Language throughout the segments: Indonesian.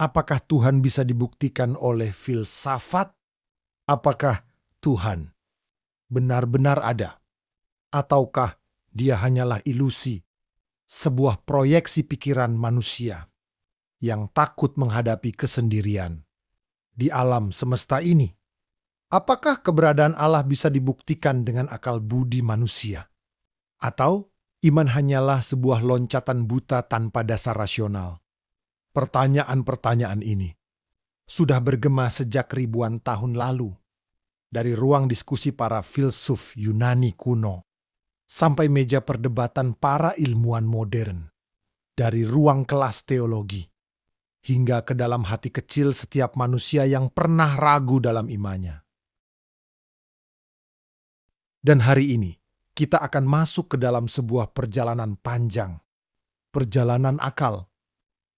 Apakah Tuhan bisa dibuktikan oleh filsafat? Apakah Tuhan benar-benar ada? Ataukah dia hanyalah ilusi, sebuah proyeksi pikiran manusia yang takut menghadapi kesendirian di alam semesta ini? Apakah keberadaan Allah bisa dibuktikan dengan akal budi manusia? Atau iman hanyalah sebuah loncatan buta tanpa dasar rasional? Pertanyaan-pertanyaan ini sudah bergema sejak ribuan tahun lalu, dari ruang diskusi para filsuf Yunani kuno sampai meja perdebatan para ilmuwan modern, dari ruang kelas teologi hingga ke dalam hati kecil setiap manusia yang pernah ragu dalam imannya. Dan hari ini, kita akan masuk ke dalam sebuah perjalanan panjang, perjalanan akal,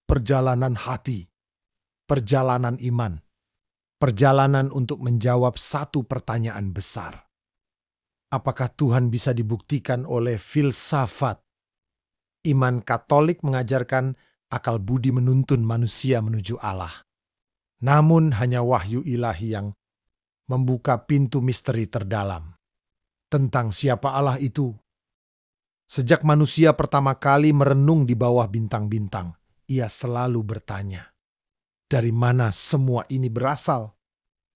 perjalanan hati, perjalanan iman, perjalanan untuk menjawab satu pertanyaan besar. Apakah Tuhan bisa dibuktikan oleh filsafat? Iman Katolik mengajarkan akal budi menuntun manusia menuju Allah. Namun hanya wahyu ilahi yang membuka pintu misteri terdalam tentang siapa Allah itu. Sejak manusia pertama kali merenung di bawah bintang-bintang, ia selalu bertanya, dari mana semua ini berasal?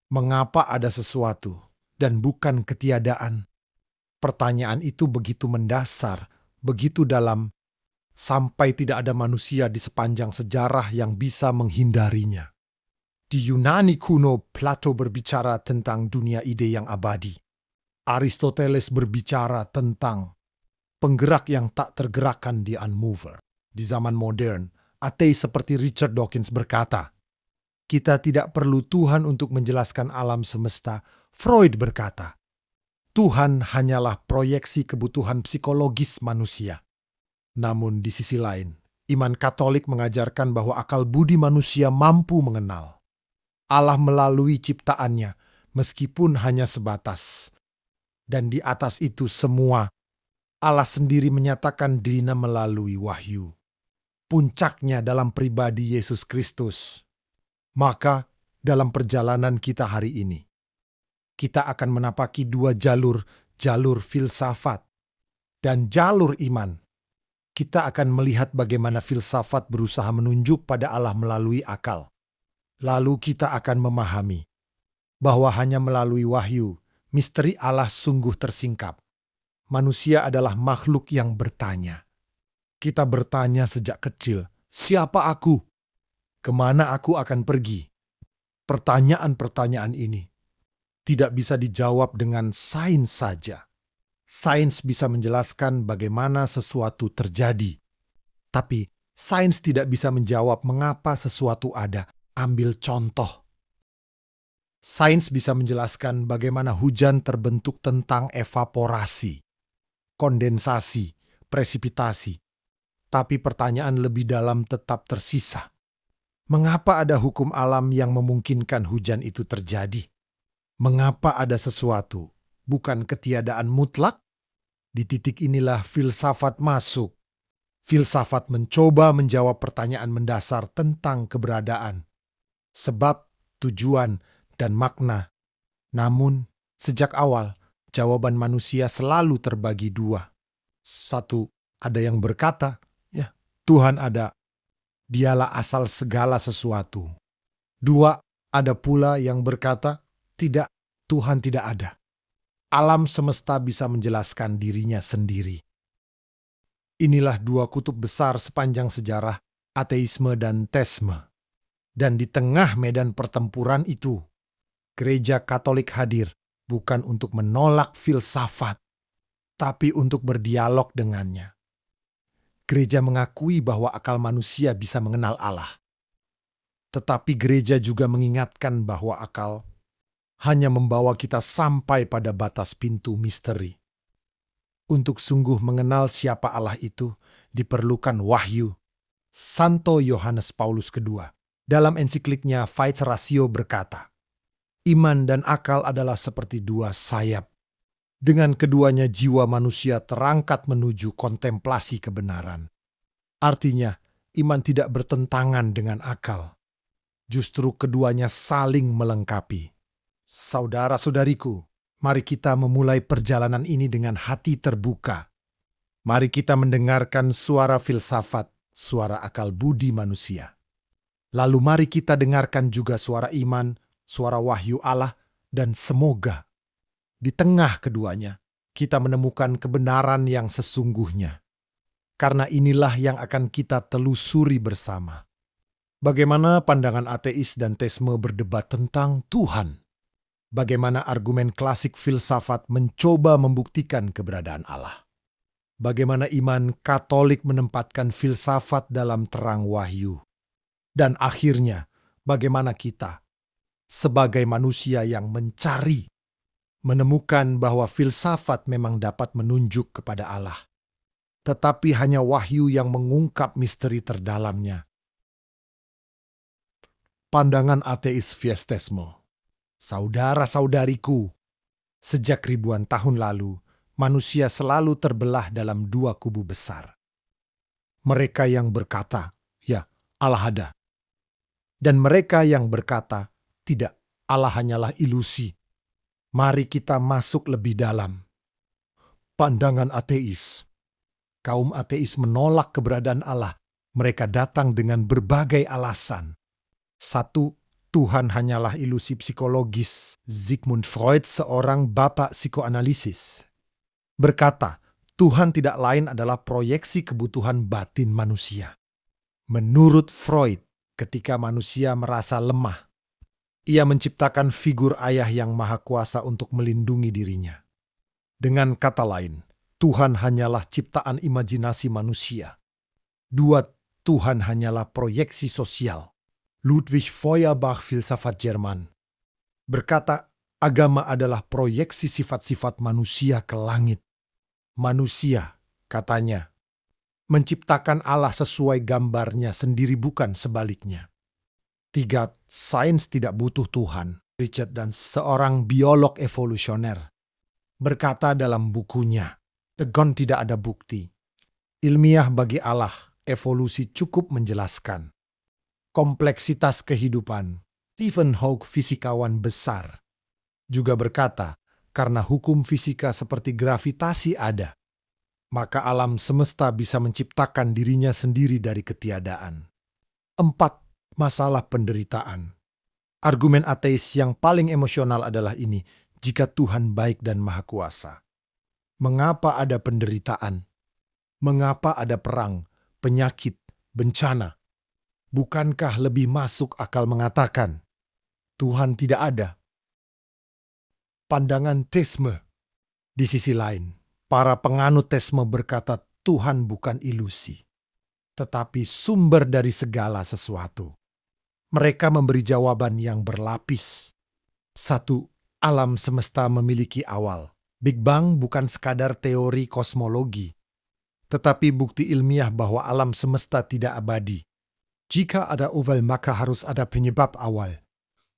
Mengapa ada sesuatu dan bukan ketiadaan? Pertanyaan itu begitu mendasar, begitu dalam, sampai tidak ada manusia di sepanjang sejarah yang bisa menghindarinya. Di Yunani kuno, Plato berbicara tentang dunia ide yang abadi. Aristoteles berbicara tentang penggerak yang tak tergerakkan, the unmover. Di zaman modern, ateis seperti Richard Dawkins berkata, kita tidak perlu Tuhan untuk menjelaskan alam semesta. Freud berkata, Tuhan hanyalah proyeksi kebutuhan psikologis manusia. Namun di sisi lain, iman Katolik mengajarkan bahwa akal budi manusia mampu mengenal Allah melalui ciptaannya, meskipun hanya sebatas. Dan di atas itu semua, Allah sendiri menyatakan dirinya melalui wahyu. Puncaknya dalam pribadi Yesus Kristus. Maka dalam perjalanan kita hari ini, kita akan menapaki dua jalur, jalur filsafat dan jalur iman. Kita akan melihat bagaimana filsafat berusaha menunjuk pada Allah melalui akal. Lalu kita akan memahami bahwa hanya melalui wahyu, misteri Allah sungguh tersingkap. Manusia adalah makhluk yang bertanya. Kita bertanya sejak kecil, siapa aku? Kemana aku akan pergi? Pertanyaan-pertanyaan ini tidak bisa dijawab dengan sains saja. Sains bisa menjelaskan bagaimana sesuatu terjadi. Tapi sains tidak bisa menjawab mengapa sesuatu ada. Ambil contoh. Sains bisa menjelaskan bagaimana hujan terbentuk tentang evaporasi, kondensasi, presipitasi. Tapi pertanyaan lebih dalam tetap tersisa. Mengapa ada hukum alam yang memungkinkan hujan itu terjadi? Mengapa ada sesuatu, bukan ketiadaan mutlak? Di titik inilah filsafat masuk. Filsafat mencoba menjawab pertanyaan mendasar tentang keberadaan, sebab, tujuan, dan makna. Namun, sejak awal, jawaban manusia selalu terbagi dua. Satu, ada yang berkata, ya, Tuhan ada. Dialah asal segala sesuatu. Dua, ada pula yang berkata, tidak, Tuhan tidak ada. Alam semesta bisa menjelaskan dirinya sendiri. Inilah dua kutub besar sepanjang sejarah, ateisme dan teisme. Dan di tengah medan pertempuran itu, Gereja Katolik hadir bukan untuk menolak filsafat, tapi untuk berdialog dengannya. Gereja mengakui bahwa akal manusia bisa mengenal Allah. Tetapi gereja juga mengingatkan bahwa akal hanya membawa kita sampai pada batas pintu misteri. Untuk sungguh mengenal siapa Allah itu, diperlukan wahyu. Santo Yohanes Paulus II dalam ensikliknya Fides Ratio berkata, iman dan akal adalah seperti dua sayap. Dengan keduanya jiwa manusia terangkat menuju kontemplasi kebenaran. Artinya, iman tidak bertentangan dengan akal. Justru keduanya saling melengkapi. Saudara-saudariku, mari kita memulai perjalanan ini dengan hati terbuka. Mari kita mendengarkan suara filsafat, suara akal budi manusia. Lalu mari kita dengarkan juga suara iman, suara wahyu Allah, dan semoga di tengah keduanya kita menemukan kebenaran yang sesungguhnya. Karena inilah yang akan kita telusuri bersama. Bagaimana pandangan ateis dan teisme berdebat tentang Tuhan? Bagaimana argumen klasik filsafat mencoba membuktikan keberadaan Allah? Bagaimana iman Katolik menempatkan filsafat dalam terang wahyu? Dan akhirnya, bagaimana kita, sebagai manusia yang mencari, menemukan bahwa filsafat memang dapat menunjuk kepada Allah, tetapi hanya wahyu yang mengungkap misteri terdalamnya. Pandangan ateis fiestesmo. Saudara-saudariku, sejak ribuan tahun lalu, manusia selalu terbelah dalam dua kubu besar. Mereka yang berkata, ya, Allah ada. Dan mereka yang berkata, tidak, Allah hanyalah ilusi. Mari kita masuk lebih dalam. Pandangan ateis. Kaum ateis menolak keberadaan Allah. Mereka datang dengan berbagai alasan. Satu, Tuhan hanyalah ilusi psikologis. Sigmund Freud, seorang bapak psikoanalisis, berkata, Tuhan tidak lain adalah proyeksi kebutuhan batin manusia. Menurut Freud, ketika manusia merasa lemah, ia menciptakan figur ayah yang maha kuasa untuk melindungi dirinya. Dengan kata lain, Tuhan hanyalah ciptaan imajinasi manusia. Dua, Tuhan hanyalah proyeksi sosial. Ludwig Feuerbach, filsafat Jerman, berkata, agama adalah proyeksi sifat-sifat manusia ke langit. Manusia, katanya, menciptakan Allah sesuai gambarnya sendiri, bukan sebaliknya. Tiga, sains tidak butuh Tuhan. Richard Dawkins, seorang biolog evolusioner, berkata dalam bukunya, The Gone, tidak ada bukti ilmiah bagi Allah. Evolusi cukup menjelaskan kompleksitas kehidupan. Stephen Hawking, fisikawan besar, juga berkata, karena hukum fisika seperti gravitasi ada, maka alam semesta bisa menciptakan dirinya sendiri dari ketiadaan. 4. Masalah penderitaan. Argumen ateis yang paling emosional adalah ini, jika Tuhan baik dan maha kuasa, mengapa ada penderitaan? Mengapa ada perang, penyakit, bencana? Bukankah lebih masuk akal mengatakan, Tuhan tidak ada? Pandangan teisme. Di sisi lain, para penganut teisme berkata Tuhan bukan ilusi, tetapi sumber dari segala sesuatu. Mereka memberi jawaban yang berlapis. 1. Alam semesta memiliki awal. Big Bang bukan sekadar teori kosmologi, tetapi bukti ilmiah bahwa alam semesta tidak abadi. Jika ada awal, maka harus ada penyebab awal.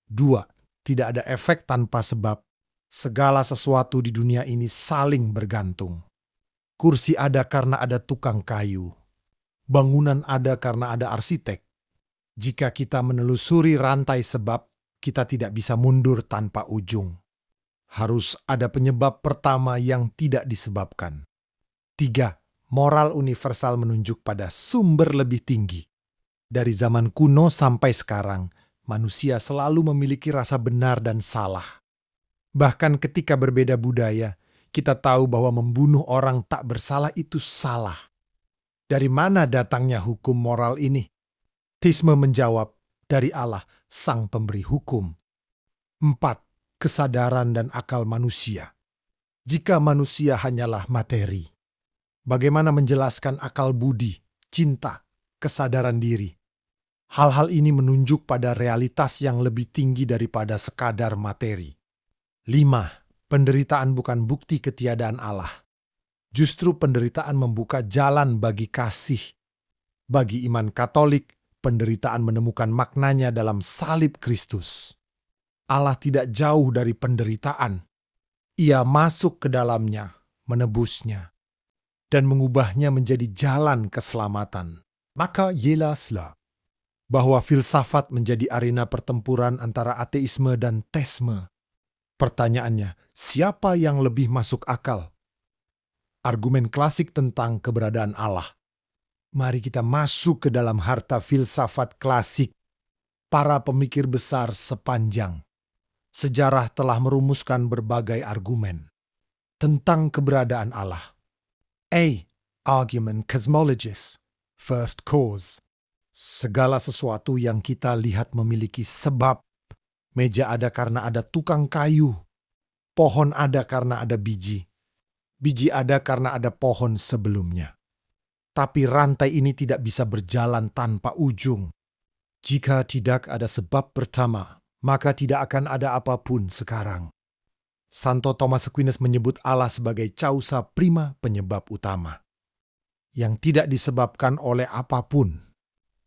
2. Tidak ada efek tanpa sebab. Segala sesuatu di dunia ini saling bergantung. Kursi ada karena ada tukang kayu. Bangunan ada karena ada arsitek. Jika kita menelusuri rantai sebab, kita tidak bisa mundur tanpa ujung. Harus ada penyebab pertama yang tidak disebabkan. 3. Moral universal menunjuk pada sumber lebih tinggi. Dari zaman kuno sampai sekarang, manusia selalu memiliki rasa benar dan salah. Bahkan ketika berbeda budaya, kita tahu bahwa membunuh orang tak bersalah itu salah. Dari mana datangnya hukum moral ini? Teisme menjawab, dari Allah, sang pemberi hukum. 4. Kesadaran dan akal manusia. Jika manusia hanyalah materi, bagaimana menjelaskan akal budi, cinta, kesadaran diri? Hal-hal ini menunjuk pada realitas yang lebih tinggi daripada sekadar materi. 5. Penderitaan bukan bukti ketiadaan Allah. Justru penderitaan membuka jalan bagi kasih. Bagi iman Katolik, penderitaan menemukan maknanya dalam salib Kristus. Allah tidak jauh dari penderitaan. Ia masuk ke dalamnya, menebusnya, dan mengubahnya menjadi jalan keselamatan. Maka jelaslah, bahwa filsafat menjadi arena pertempuran antara ateisme dan teisme. Pertanyaannya, siapa yang lebih masuk akal? Argumen klasik tentang keberadaan Allah. Mari kita masuk ke dalam harta filsafat klasik. Para pemikir besar sepanjang sejarah telah merumuskan berbagai argumen tentang keberadaan Allah. A. Argument cosmologist. First cause. Segala sesuatu yang kita lihat memiliki sebab. Meja ada karena ada tukang kayu. Pohon ada karena ada biji. Biji ada karena ada pohon sebelumnya. Tapi rantai ini tidak bisa berjalan tanpa ujung. Jika tidak ada sebab pertama, maka tidak akan ada apapun sekarang. Santo Thomas Aquinas menyebut Allah sebagai causa prima, penyebab utama, yang tidak disebabkan oleh apapun.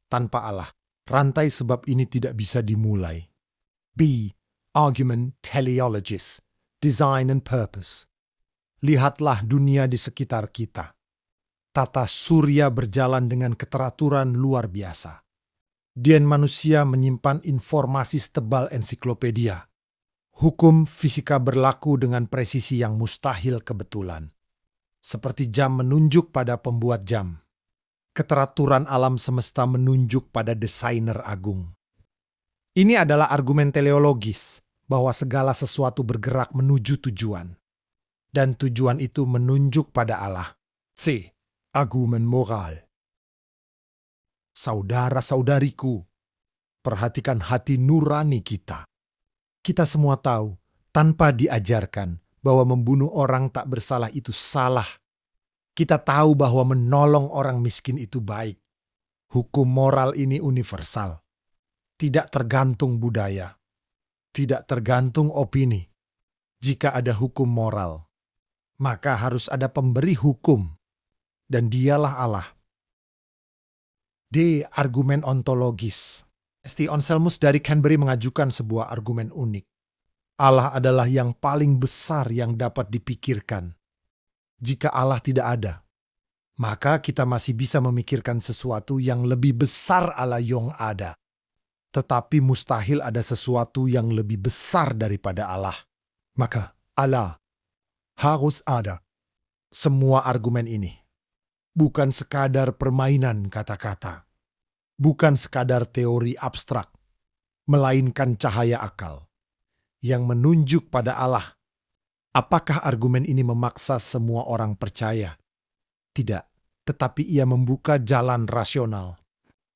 Tanpa Allah, rantai sebab ini tidak bisa dimulai. B. Argument teleologist. Design and purpose. Lihatlah dunia di sekitar kita. Tata surya berjalan dengan keteraturan luar biasa. Dian manusia menyimpan informasi setebal ensiklopedia. Hukum fisika berlaku dengan presisi yang mustahil kebetulan. Seperti jam menunjuk pada pembuat jam. Keteraturan alam semesta menunjuk pada desainer agung. Ini adalah argumen teleologis bahwa segala sesuatu bergerak menuju tujuan. Dan tujuan itu menunjuk pada Allah. C. Argumen moral. Saudara-saudariku, perhatikan hati nurani kita. Kita semua tahu, tanpa diajarkan, bahwa membunuh orang tak bersalah itu salah. Kita tahu bahwa menolong orang miskin itu baik. Hukum moral ini universal. Tidak tergantung budaya. Tidak tergantung opini. Jika ada hukum moral, maka harus ada pemberi hukum. Dan dialah Allah. D. Argumen ontologis. St. Anselmus dari Canterbury mengajukan sebuah argumen unik. Allah adalah yang paling besar yang dapat dipikirkan. Jika Allah tidak ada, maka kita masih bisa memikirkan sesuatu yang lebih besar Allah yang ada. Tetapi mustahil ada sesuatu yang lebih besar daripada Allah. Maka Allah harus ada. Semua argumen ini bukan sekadar permainan kata-kata, bukan sekadar teori abstrak, melainkan cahaya akal yang menunjuk pada Allah. Apakah argumen ini memaksa semua orang percaya? Tidak, tetapi ia membuka jalan rasional.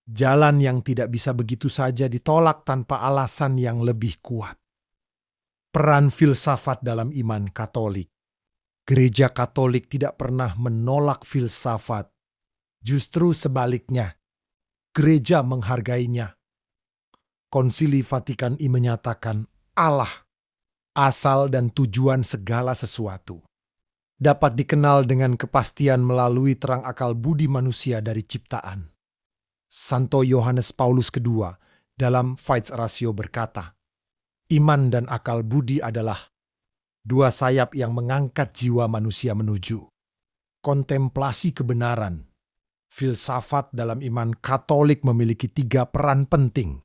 Jalan yang tidak bisa begitu saja ditolak tanpa alasan yang lebih kuat. Peran filsafat dalam iman Katolik. Gereja Katolik tidak pernah menolak filsafat. Justru sebaliknya, gereja menghargainya. Konsili Vatikan I menyatakan Allah, asal dan tujuan segala sesuatu, dapat dikenal dengan kepastian melalui terang akal budi manusia dari ciptaan. Santo Yohanes Paulus II dalam Fides Ratio berkata, iman dan akal budi adalah dua sayap yang mengangkat jiwa manusia menuju kontemplasi kebenaran. Filsafat dalam iman Katolik memiliki 3 peran penting.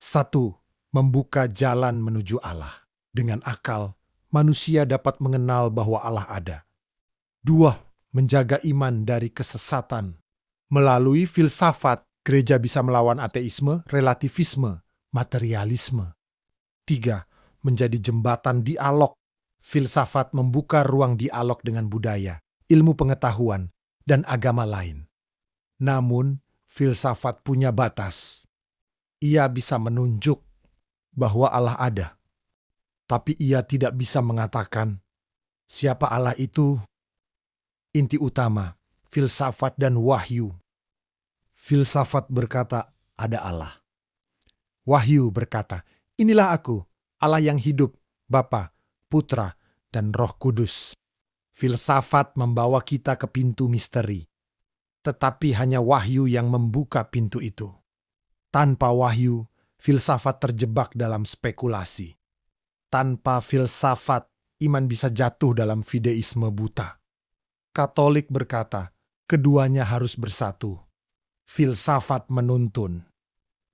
1. Membuka jalan menuju Allah. Dengan akal, manusia dapat mengenal bahwa Allah ada. 2. Menjaga iman dari kesesatan. Melalui filsafat, gereja bisa melawan ateisme, relativisme, materialisme. 3. Menjadi jembatan dialog. Filsafat membuka ruang dialog dengan budaya, ilmu pengetahuan, dan agama lain. Namun, filsafat punya batas. Ia bisa menunjuk bahwa Allah ada. Tapi ia tidak bisa mengatakan siapa Allah itu. Inti utama, filsafat dan wahyu. Filsafat berkata, ada Allah. Wahyu berkata, inilah aku, Allah yang hidup, Bapa, Putra, dan Roh Kudus. Filsafat membawa kita ke pintu misteri. Tetapi hanya wahyu yang membuka pintu itu. Tanpa wahyu, filsafat terjebak dalam spekulasi. Tanpa filsafat, iman bisa jatuh dalam fideisme buta. Katolik berkata, keduanya harus bersatu. Filsafat menuntun,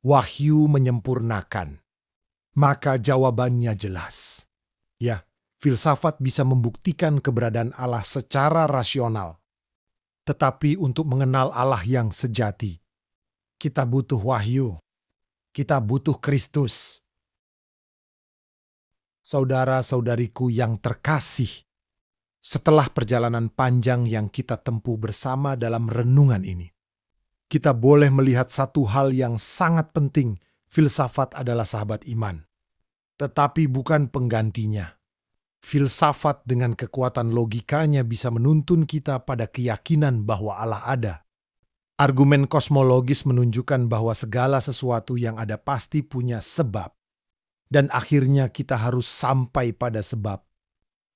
Wahyu menyempurnakan. Maka jawabannya jelas. Ya, filsafat bisa membuktikan keberadaan Allah secara rasional. Tetapi untuk mengenal Allah yang sejati, kita butuh wahyu. Kita butuh Kristus. Saudara-saudariku yang terkasih, setelah perjalanan panjang yang kita tempuh bersama dalam renungan ini, kita boleh melihat satu hal yang sangat penting. Filsafat adalah sahabat iman, tetapi bukan penggantinya. Filsafat dengan kekuatan logikanya bisa menuntun kita pada keyakinan bahwa Allah ada. Argumen kosmologis menunjukkan bahwa segala sesuatu yang ada pasti punya sebab. Dan akhirnya kita harus sampai pada sebab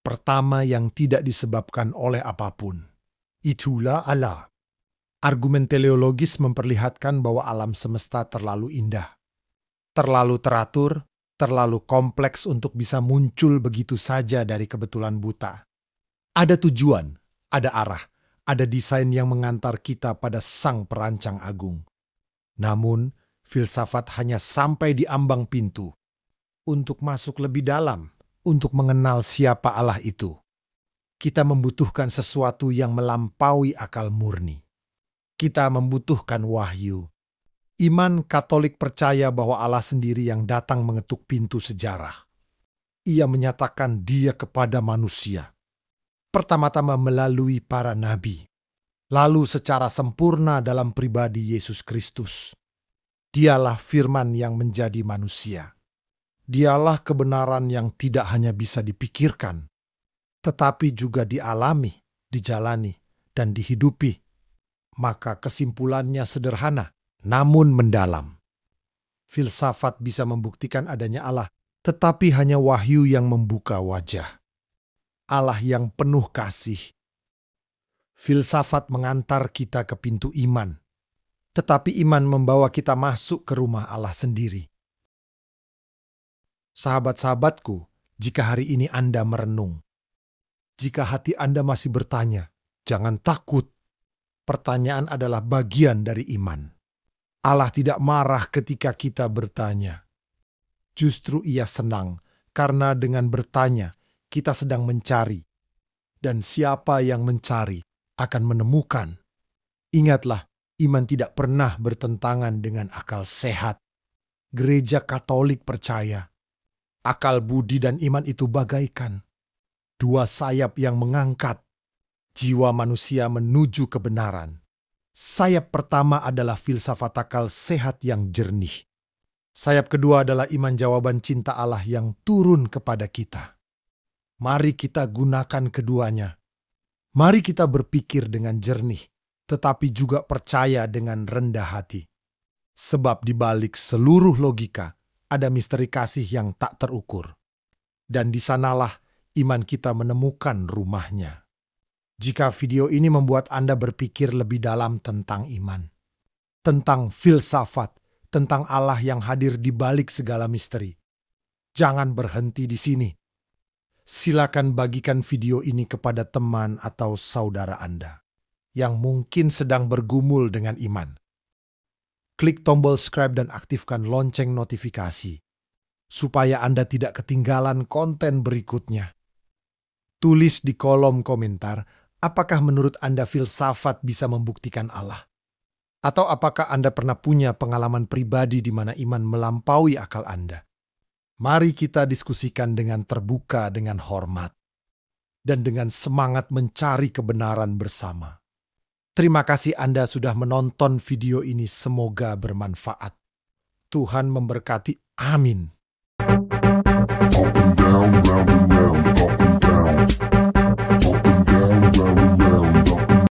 pertama yang tidak disebabkan oleh apapun. Itulah Allah. Argumen teleologis memperlihatkan bahwa alam semesta terlalu indah, terlalu teratur, terlalu kompleks untuk bisa muncul begitu saja dari kebetulan buta. Ada tujuan, ada arah, ada desain yang mengantar kita pada Sang Perancang Agung. Namun, filsafat hanya sampai di ambang pintu. Untuk masuk lebih dalam, untuk mengenal siapa Allah itu, kita membutuhkan sesuatu yang melampaui akal murni. Kita membutuhkan wahyu. Iman Katolik percaya bahwa Allah sendiri yang datang mengetuk pintu sejarah. Ia menyatakan Dia kepada manusia. Pertama-tama melalui para nabi, lalu secara sempurna dalam pribadi Yesus Kristus. Dialah firman yang menjadi manusia. Dialah kebenaran yang tidak hanya bisa dipikirkan, tetapi juga dialami, dijalani, dan dihidupi. Maka kesimpulannya sederhana, namun mendalam. Filsafat bisa membuktikan adanya Allah, tetapi hanya wahyu yang membuka wajah. Allah yang penuh kasih. Filsafat mengantar kita ke pintu iman, tetapi iman membawa kita masuk ke rumah Allah sendiri. Sahabat-sahabatku, jika hari ini Anda merenung, jika hati Anda masih bertanya, jangan takut. Pertanyaan adalah bagian dari iman. Allah tidak marah ketika kita bertanya. Justru Ia senang karena dengan bertanya kita sedang mencari. Dan siapa yang mencari akan menemukan. Ingatlah, iman tidak pernah bertentangan dengan akal sehat. Gereja Katolik percaya, akal budi dan iman itu bagaikan dua sayap yang mengangkat jiwa manusia menuju kebenaran. Sayap pertama adalah filsafat akal sehat yang jernih. Sayap kedua adalah iman jawaban cinta Allah yang turun kepada kita. Mari kita gunakan keduanya. Mari kita berpikir dengan jernih, tetapi juga percaya dengan rendah hati. Sebab di balik seluruh logika ada misteri kasih yang tak terukur. Dan di sanalah iman kita menemukan rumahnya. Jika video ini membuat Anda berpikir lebih dalam tentang iman, tentang filsafat, tentang Allah yang hadir di balik segala misteri, jangan berhenti di sini. Silakan bagikan video ini kepada teman atau saudara Anda yang mungkin sedang bergumul dengan iman. Klik tombol subscribe dan aktifkan lonceng notifikasi, supaya Anda tidak ketinggalan konten berikutnya. Tulis di kolom komentar, apakah menurut Anda filsafat bisa membuktikan Allah? Atau apakah Anda pernah punya pengalaman pribadi di mana iman melampaui akal Anda? Mari kita diskusikan dengan terbuka, dengan hormat, dan dengan semangat mencari kebenaran bersama. Terima kasih Anda sudah menonton video ini, semoga bermanfaat. Tuhan memberkati. Amin. Up and down, round and round, up and down.